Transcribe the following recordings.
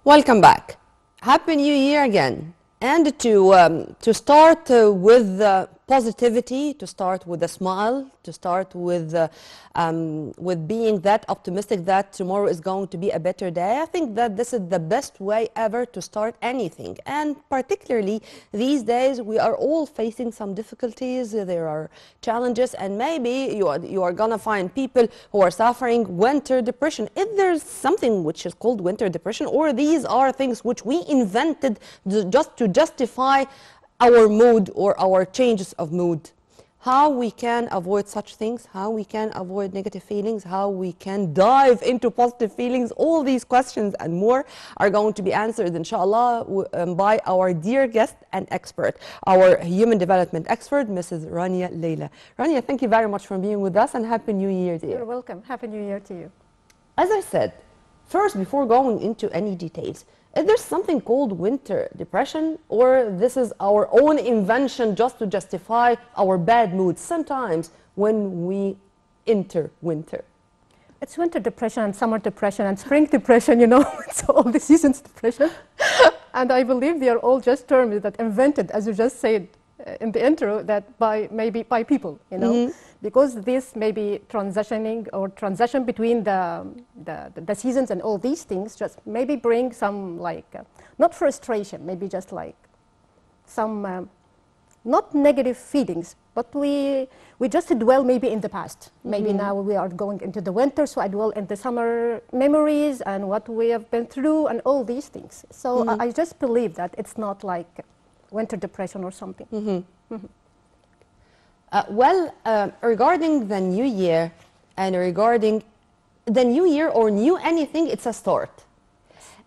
Welcome back. Happy New Year again. And to start with positivity, to start with a smile, to start with being that optimistic that tomorrow is going to be a better day. I think that this is the best way ever to start anything. And particularly these days, we are all facing some difficulties. There are challenges, and maybe you are gonna find people who are suffering winter depression. If there's something which is called winter depression, or these are things which we invented just to justify our mood or our changes of mood, how we can avoid such things, how we can avoid negative feelings, how we can dive into positive feelings, all these questions and more are going to be answered, inshallah, by our dear guest and expert, our human development expert, Mrs. Raniya Lela. Raniya, thank you very much for being with us, and Happy New Year to you. You're welcome. Happy New Year to you. As I said, first, before going into any details, is there something called winter depression, or this is our own invention just to justify our bad moods sometimes when we enter winter? It's winter depression and summer depression and spring depression, you know, it's all the seasons depression. And I believe they are all just terms that invented, as you just said in the intro, that maybe by people, you know, because this may be transitioning or transition between the seasons and all these things just maybe bring some not frustration, maybe just like some not negative feelings, but we just dwell maybe in the past. Maybe now we are going into the winter, so I dwell in the summer memories and what we have been through and all these things. So I just believe that it's not like winter depression or something. Regarding the new year and regarding the new year or new anything, it's a start.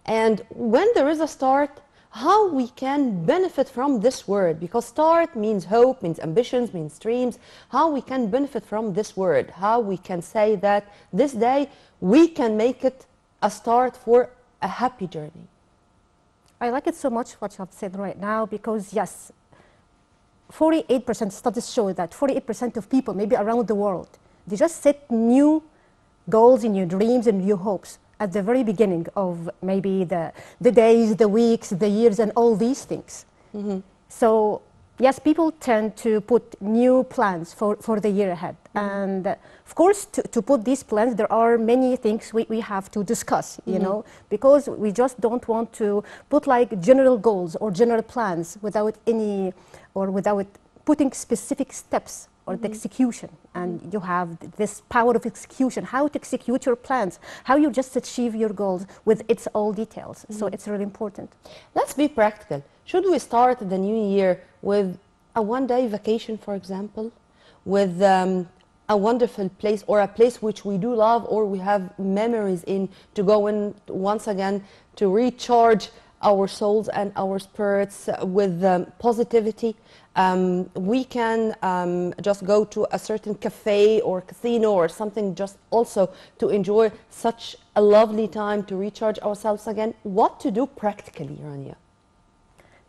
And when there is a start, how we can benefit from this word, because start means hope, means ambitions, means dreams, how we can benefit from this word, how we can say that this day we can make it a start for a happy journey. I like it so much what you have said right now, because yes, 48% studies show that 48% of people, maybe around the world, they just set new goals and new dreams and new hopes at the very beginning of maybe the days, the weeks, the years, and all these things. So yes, people tend to put new plans for the year ahead. And of course, to put these plans, there are many things we have to discuss, you know, because we just don't want to put like general goals or general plans without any, or without putting specific steps or the execution. And you have this power of execution, how to execute your plans, how you just achieve your goals with its all details. So it's really important. Let's be practical. Should we start the new year with a one-day vacation, for example, with a wonderful place or a place which we do love or we have memories in, to go in once again to recharge our souls and our spirits with positivity? We can just go to a certain cafe or casino or something, just also to enjoy such a lovely time to recharge ourselves again. What to do practically, Raniya?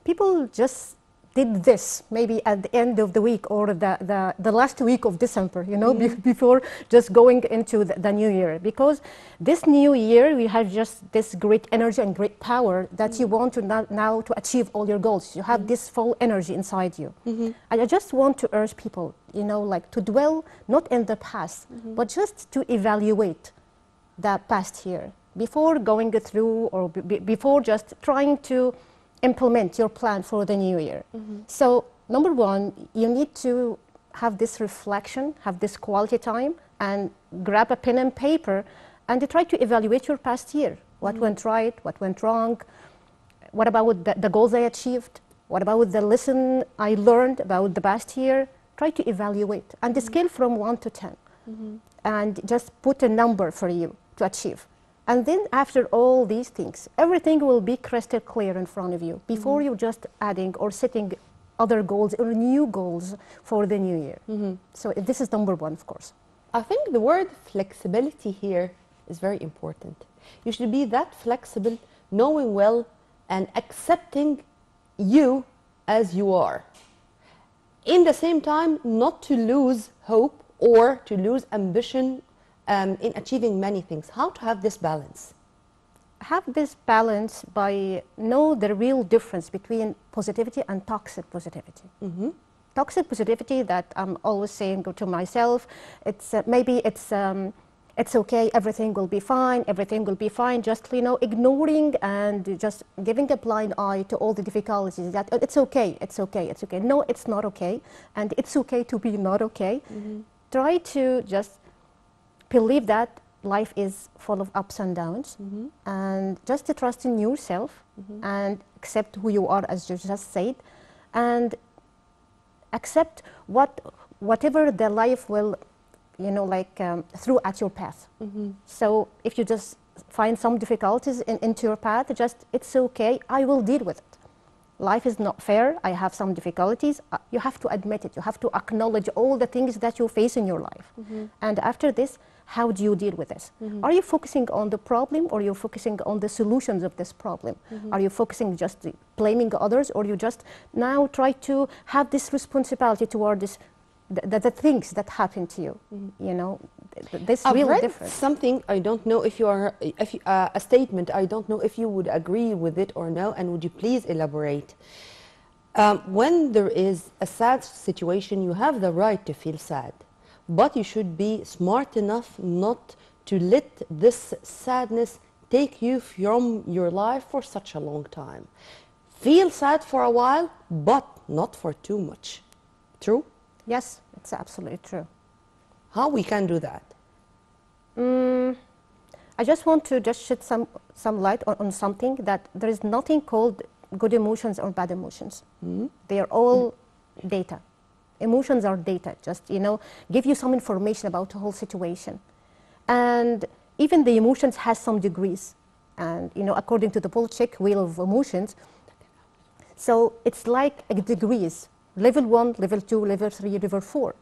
People just did this maybe at the end of the week or the last week of December, you know, before just going into the new year. Because this new year, we have just this great energy and great power that you want to now to achieve all your goals. You have this full energy inside you. And I just want to urge people, you know, like to dwell not in the past, but just to evaluate the past year before going through or before just trying to implement your plan for the new year. So number one, you need to have this reflection, have this quality time, and grab a pen and paper and to try to evaluate your past year. What went right, what went wrong, what about the goals I achieved, what about the lesson I learned about the past year. Try to evaluate and scale from 1 to 10 and just put a number for you to achieve. And then after all these things, everything will be crystal clear in front of you before you just adding or setting other goals or new goals for the new year. So this is number one, of course. I think the word flexibility here is very important. You should be that flexible, knowing well and accepting you as you are. In the same time, not to lose hope or to lose ambition in achieving many things. How to have this balance? have this balance by know the real difference between positivity and toxic positivity. Toxic positivity that I'm always saying to myself, it's maybe it's okay, everything will be fine, just, you know, ignoring and just giving a blind eye to all the difficulties, that it's okay. No, it's not okay, and it's okay to be not okay. Try to just believe that life is full of ups and downs, and just to trust in yourself and accept who you are, as you just said, and accept whatever the life will, you know, like throw at your path. So if you just find some difficulties into your path, just, it's okay, I will deal with it. Life is not fair, I have some difficulties. You have to admit it, you have to acknowledge all the things that you face in your life. And after this, how do you deal with this? Are you focusing on the problem, or you're focusing on the solutions of this problem? Are you focusing just blaming others, or you just now try to have this responsibility toward this, the things that happen to you? You know, this I've real read difference. something, I don't know if you are, a statement, I don't know if you would agree with it or no, and would you please elaborate? When there is a sad situation, you have the right to feel sad, but you should be smart enough not to let this sadness take you from your life for such a long time. Feel sad for a while, but not for too much. True? Yes, it's absolutely true. How we can do that? I just want to just shed some light on something, that there is nothing called good emotions or bad emotions. They are all data. Emotions are data, just, you know, give you some information about the whole situation. And even the emotions has some degrees. And, you know, according to the Polchek wheel of emotions, so it's like degrees, level 1, level 2, level 3, level 4.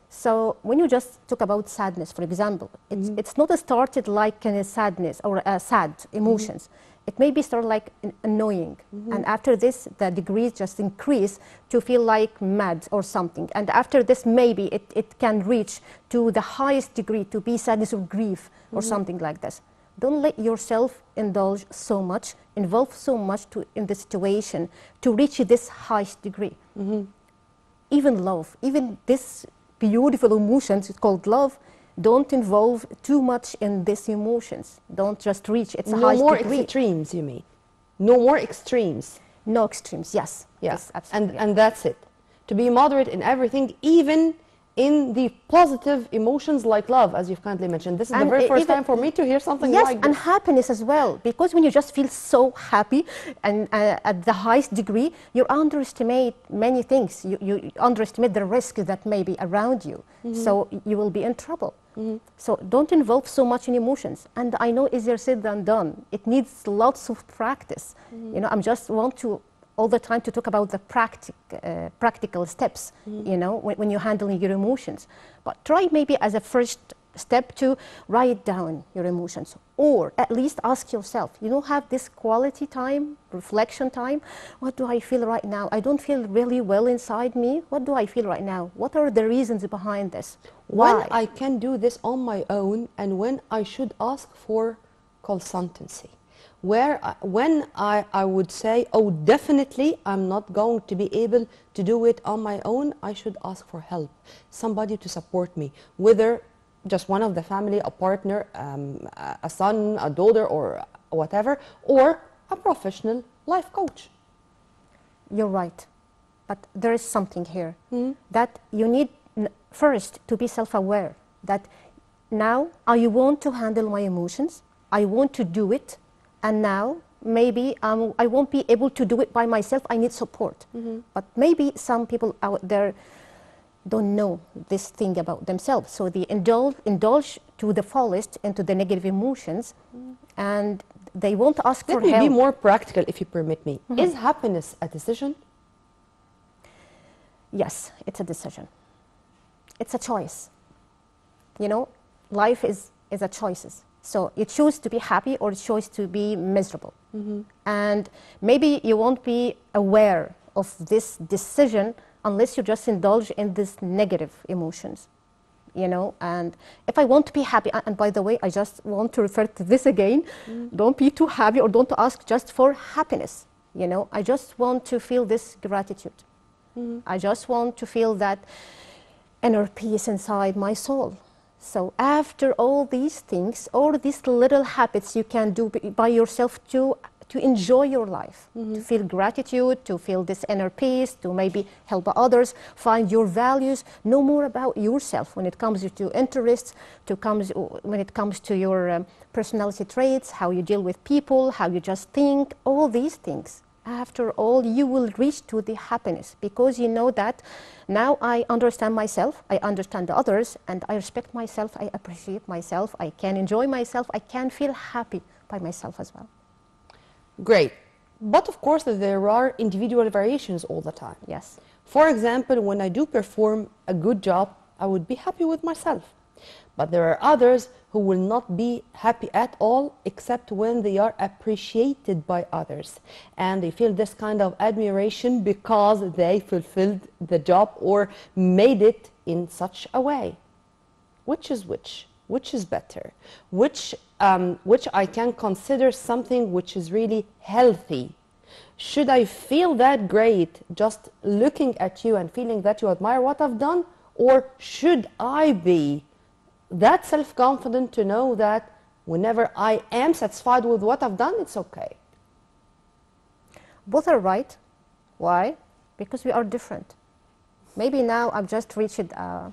So when you just talk about sadness, for example, it's not started like a sadness or a sad emotions. It may be started like annoying, and after this the degrees just increase to feel like mad or something, and after this maybe it can reach to the highest degree to be sadness or grief or something like this. Don't let yourself indulge so much, involve so much in the situation to reach this highest degree. Even love, even this beautiful emotions called love, don't involve too much in these emotions. Don't just reach its highest No more degree. extremes, you mean? No more extremes. No extremes, yes. Yeah. Yes, absolutely. And that's it. To be moderate in everything, even in the positive emotions like love, as you've kindly mentioned. This is the And very first even- time for me to hear something Yes, like and this. happiness as well, because when you just feel so happy and at the highest degree, you underestimate many things. You underestimate the risk that may be around you, so you will be in trouble. So don't involve so much in emotions. And I know easier said than done. It needs lots of practice. You know, I just want to all the time to talk about the practical steps, you know, when you're handling your emotions. But try maybe as a first step to write down your emotions, or at least ask yourself, you know, have this quality time, reflection time. What do I feel right now? I don't feel really well inside me. What do I feel right now? What are the reasons behind this? When Why? I can do this on my own, and when I should ask for consultancy. When I would say, oh, definitely I'm not going to be able to do it on my own, I should ask for help, somebody to support me, whether just one of the family, a partner, a son, a daughter, or whatever, or a professional life coach. You're right. But there is something here that you need first to be self-aware, that now I want to handle my emotions, I want to do it, and now maybe I won't be able to do it by myself, I need support. But maybe some people out there don't know this thing about themselves, so they indulge to the fullest into the negative emotions, and they won't ask for Let me help. be more practical, if you permit me. Is happiness a decision? Yes, it's a decision. It's a choice. You know, life is a choices. So you choose to be happy or choose to be miserable. And maybe you won't be aware of this decision unless you just indulge in these negative emotions. you know. And if I want to be happy, and by the way, I just want to refer to this again, don't be too happy or don't ask just for happiness, you know. I just want to feel this gratitude. I just want to feel that inner peace inside my soul. So after all these things, all these little habits you can do by yourself to enjoy your life, to feel gratitude, to feel this inner peace, to maybe help others, find your values, know more about yourself when it comes to interests, when it comes to your personality traits, how you deal with people, how you just think, all these things. After all, you will reach to the happiness, because you know that now I understand myself, I understand the others, and I respect myself, I appreciate myself, I can enjoy myself, I can feel happy by myself as well. Great. But of course, there are individual variations all the time. Yes. For example, when I do perform a good job, I would be happy with myself. But there are others who will not be happy at all except when they are appreciated by others. And they feel this kind of admiration because they fulfilled the job or made it in such a way. Which is which? Which is better? Which I can consider something which is really healthy? Should I feel that great just looking at you and feeling that you admire what I've done? Or should I be that self-confident to know that whenever I am satisfied with what I've done, it's okay? Both are right. Why? Because we are different. Maybe now I've just reached a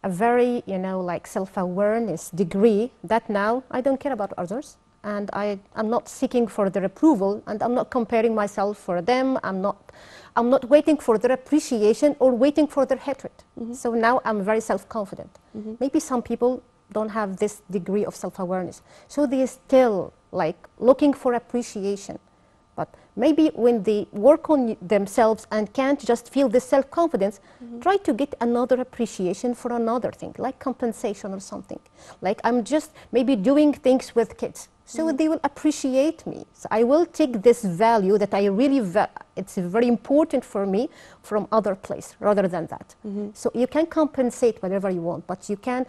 very, you know, like self-awareness degree that now I don't care about others, and I'm not seeking for their approval, and I'm not comparing myself for them. I'm not waiting for their appreciation or waiting for their hatred. So now I'm very self-confident. Maybe some people don't have this degree of self-awareness, so they still like looking for appreciation. But maybe when they work on themselves and can't just feel this self-confidence, try to get another appreciation for another thing, like compensation or something. Like I'm just maybe doing things with kids, so they will appreciate me. So I will take this value that I really, it's very important for me from other place rather than that. So you can compensate whatever you want, but you can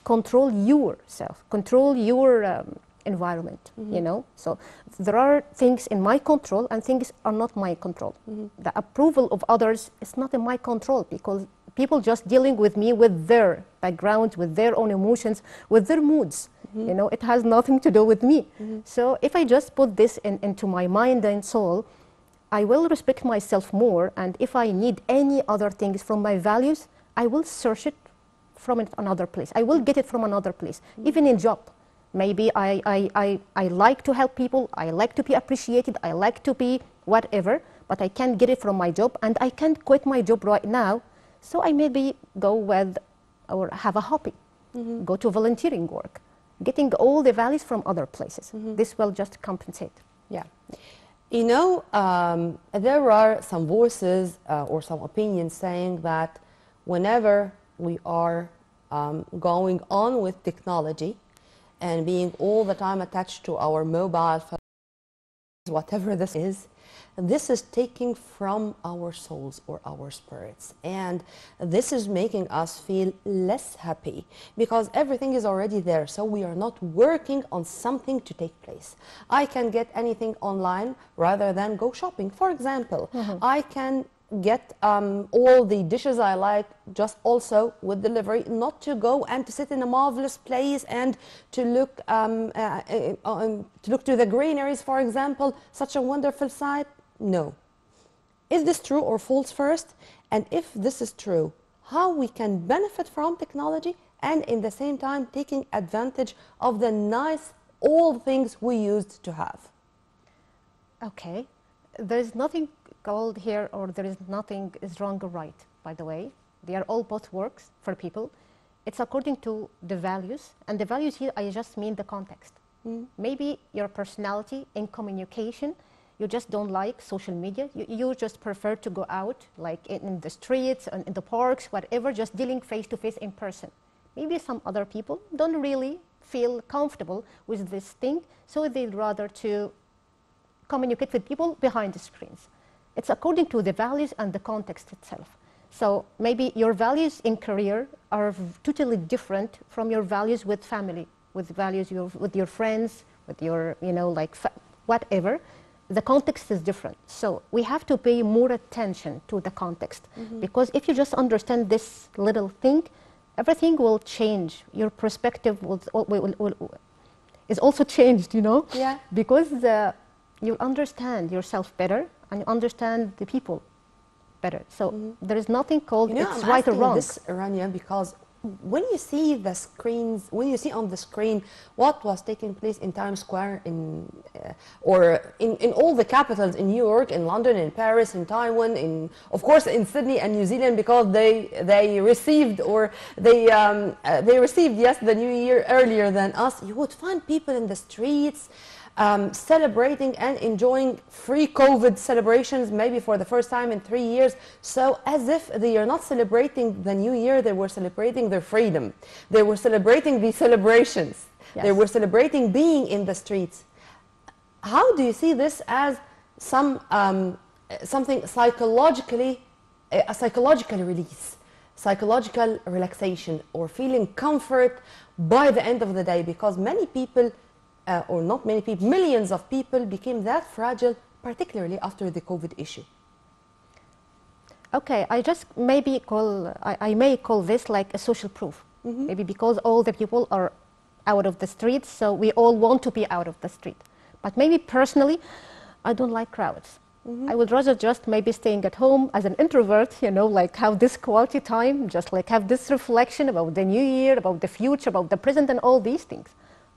control yourself, control your environment, you know. So there are things in my control and things are not my control. The approval of others is not in my control, because people just dealing with me with their background, with their own emotions, with their moods. You know, it has nothing to do with me. So if I just put this into my mind and soul, I will respect myself more, and if I need any other things from my values, I will search it from another place. I will get it from another place, even in job. Maybe I like to help people, I like to be appreciated, I like to be whatever, but I can't get it from my job, and I can't quit my job right now. So I maybe go with, or have a hobby, go to volunteering work, getting all the values from other places. This will just compensate. Yeah. You know, there are some voices or some opinions saying that whenever we are going on with technology, and being all the time attached to our mobile phones, whatever this is taking from our souls or our spirits. And this is making us feel less happy, because everything is already there, so we are not working on something to take place. I can get anything online rather than go shopping. For example, I can get all the dishes I like just also with delivery, not to go and to sit in a marvelous place and to look to the greeneries, for example, such a wonderful sight. No. Is this true or false first? And if this is true, how we can benefit from technology and in the same time taking advantage of the nice old things we used to have? Okay, there is nothing called here, or there is nothing is wrong or right, by the way. They are all both works for people. It's according to the values, and the values here, I just mean the context. Maybe your personality in communication, you just don't like social media. You just prefer to go out, like in the streets and in the parks, whatever, just dealing face to face in person. Maybe some other people don't really feel comfortable with this thing, so they'd rather to communicate with people behind the screens. It's according to the values and the context itself. So maybe your values in career are totally different from your values with family, with values with your friends, with your, like whatever. The context is different. So we have to pay more attention to the context, because if you just understand this little thing, everything will change. Your perspective is also changed, Yeah. because you understand yourself better and you understand the people better. So there is nothing called it's I'm right or asking wrong. this, Rania, because when you see the screens, when you see on the screen what was taking place in Times Square, or in all the capitals, in New York, in London, in Paris, in Taiwan, of course in Sydney and New Zealand, because they received, or they received, yes, the New Year earlier than us, you would find people in the streets celebrating and enjoying free COVID celebrations, maybe for the first time in 3 years. So as if they are not celebrating the New Year, they were celebrating their freedom. They were celebrating the celebrations. Yes. They were celebrating being in the streets. How do you see this as something psychologically, a psychological release, psychological relaxation, or feeling comfort by the end of the day? Because many people, or not many people, millions of people became that fragile, particularly after the COVID issue. Okay, I may call this like a social proof. Maybe because all the people are out of the streets, so we all want to be out of the street. But maybe personally, I don't like crowds. I would rather just maybe staying at home as an introvert, like have this quality time, just like have this reflection about the new year, about the future, about the present, and all these things.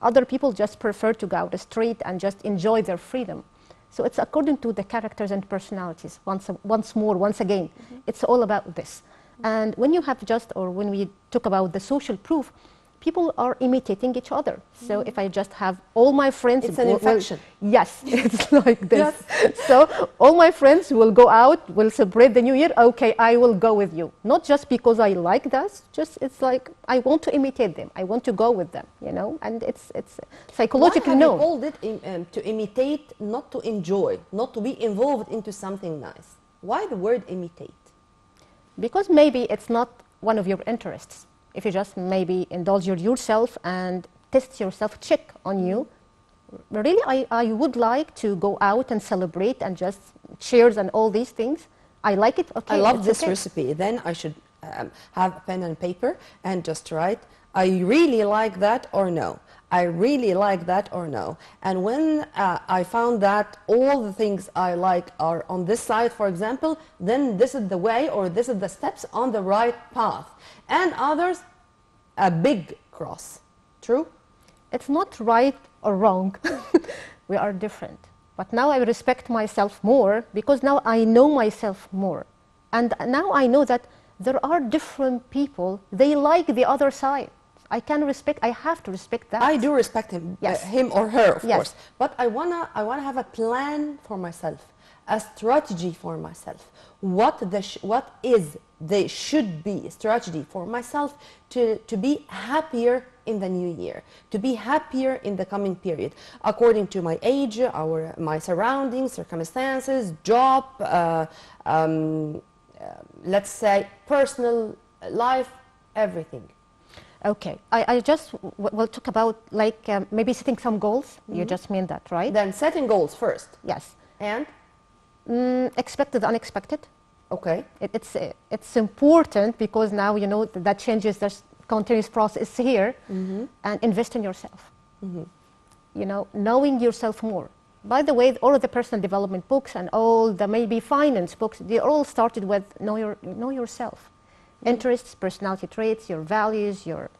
Other people just prefer to go out the street and just enjoy their freedom. So it's according to the characters and personalities. Once again, it's all about this. And when you have when we talk about the social proof, people are imitating each other. So if I just have all my friends... It's an infection. Yes, it's like this. Yes. So all my friends will go out, will celebrate the new year. Okay, I will go with you. Not just because I like that, just it's like I want to imitate them. I want to go with them, and it's psychologically known. Why have you called it to imitate, not to enjoy, not to be involved into something nice? Why the word imitate? Because maybe it's not one of your interests. If you just maybe indulge yourself and test yourself, check on you. Really, I would like to go out and celebrate and just cheers and all these things. I like it. Okay, I love this recipe. Then I should have a pen and paper and just write, I really like that or no. I really like that or no. And when I found that all the things I like are on this side, for example, then this is the way, or this is the steps on the right path. And others, a big cross. True? It's not right or wrong. We are different. But now I respect myself more, because now I know myself more. And now I know that there are different people, they like the other side. I have to respect that. I do respect him, yes. Him or her, of course. But I wanna have a plan for myself, a strategy for myself. What is the should be strategy for myself to be happier in the new year, to be happier in the coming period, according to my age, my surroundings, circumstances, job, let's say personal life, everything. Okay, I just will talk about like maybe setting some goals. You just mean that, right? Then setting goals first. Yes. And? Expected the unexpected. Okay. It's important, because now that changes, there's continuous process here, and invest in yourself. Knowing yourself more. By the way, all of the personal development books and all the maybe finance books, they all started with know yourself. Interests, personality traits, your values, your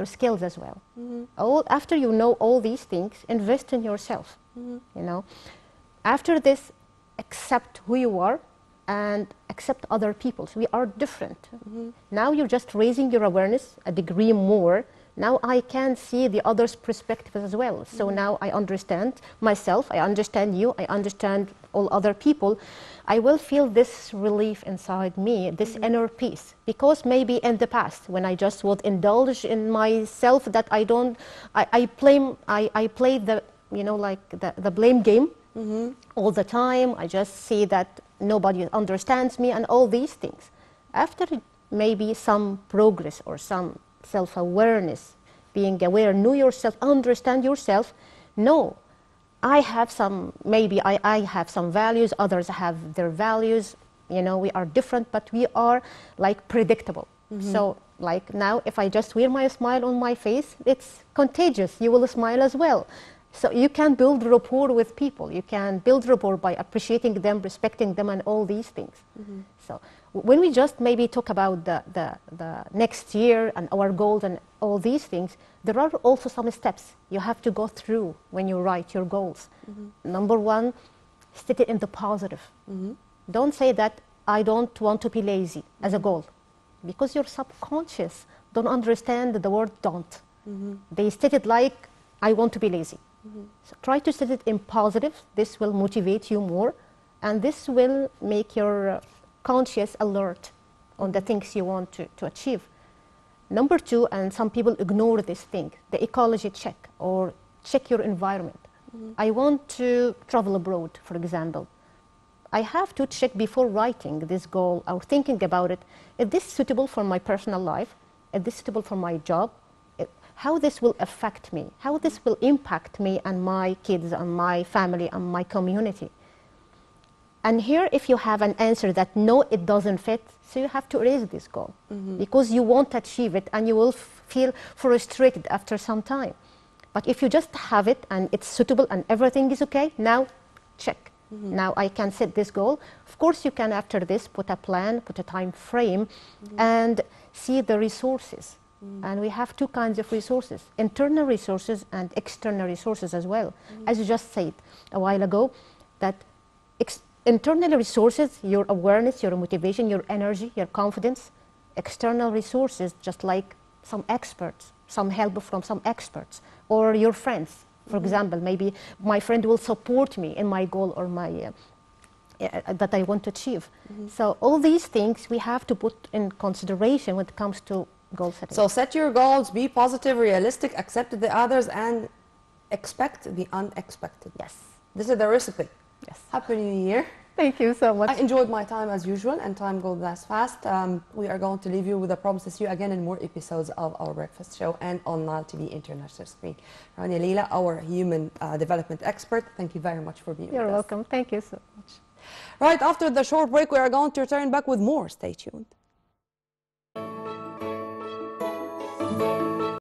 skills as well. After you know all these things, invest in yourself. After this, accept who you are and accept other people. So we are different. Now you're just raising your awareness a degree more. Now I can see the other's perspective as well. So now I understand myself, I understand you, I understand all other people. I will feel this relief inside me, this inner peace. Because maybe in the past, when I just would indulge in myself, that I play the, the blame game all the time. I just see that nobody understands me and all these things. After maybe some progress or some self-awareness, being aware, know yourself, understand yourself. No, I have some, maybe I have some values, others have their values, you know, we are different, but we are like predictable. So like now, if I just wear my smile on my face, it's contagious, you will smile as well. So you can build rapport with people, you can build rapport by appreciating them, respecting them, and all these things. So when we just maybe talk about the next year and our goals and all these things, there are also some steps you have to go through when you write your goals. Number one, state it in the positive. Don't say that I don't want to be lazy as a goal, because your subconscious don't understand the word don't. They state it like I want to be lazy. So try to set it in positive. This will motivate you more, and this will make your conscious alert on the things you want to achieve. Number two, and some people ignore this thing, the ecology check, or check your environment. I want to travel abroad, for example. I have to check before writing this goal or thinking about it, is this suitable for my personal life? Is this suitable for my job? How this will affect me, how this will impact me and my kids and my family and my community. And here, if you have an answer that no, it doesn't fit, so you have to erase this goal, because you won't achieve it and you will feel frustrated after some time. But if you just have it and it's suitable and everything is okay, now check. Now I can set this goal. Of course, you can after this put a plan, put a time frame, and see the resources. And we have two kinds of resources, internal resources and external resources as well. As you just said a while ago, that internal resources, your awareness, your motivation, your energy, your confidence. External resources, just like some experts, some help from some experts, or your friends. For example, maybe my friend will support me in my goal or my that I want to achieve. So all these things we have to put in consideration when it comes to goal setting. So set your goals, be positive, realistic, accept the others, and expect the unexpected. Yes. This is the recipe. Yes. Happy New Year. Thank you so much. I enjoyed my time as usual, and time goes that fast. We are going to leave you with a promise to see you again in more episodes of our breakfast show and on Nile TV international screen. Raniya, Lela, our human development expert, thank you very much for being with us. You're welcome. Thank you so much. Right after the short break, we are going to return back with more. Stay tuned.